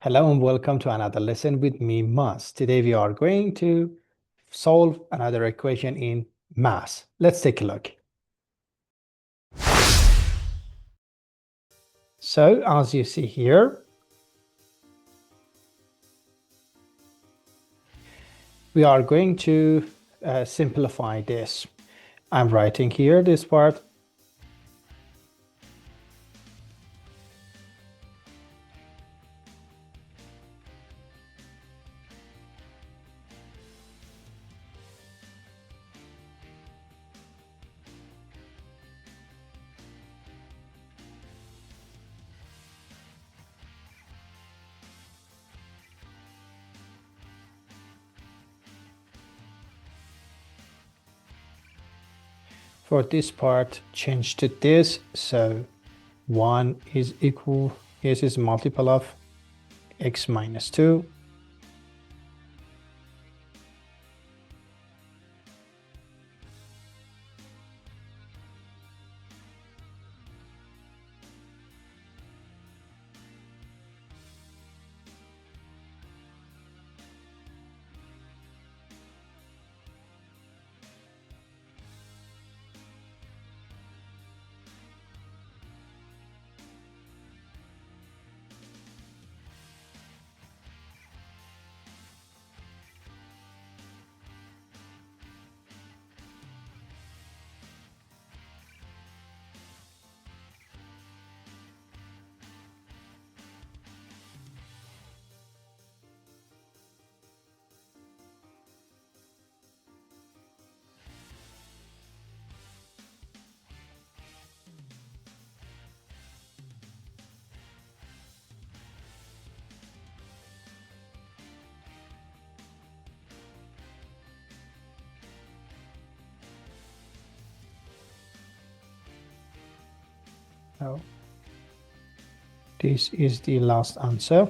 Hello and welcome to another lesson with me, Mas. Today we are going to solve another equation in mass. Let's take a look. So as you see here, we are going to simplify this. I'm writing here this part. For this part, change to this. So 1 is equal, this is multiple of x minus 2. So this is the last answer.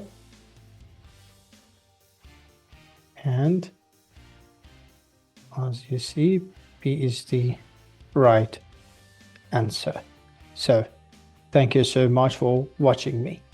And as you see, B is the right answer. So thank you so much for watching me.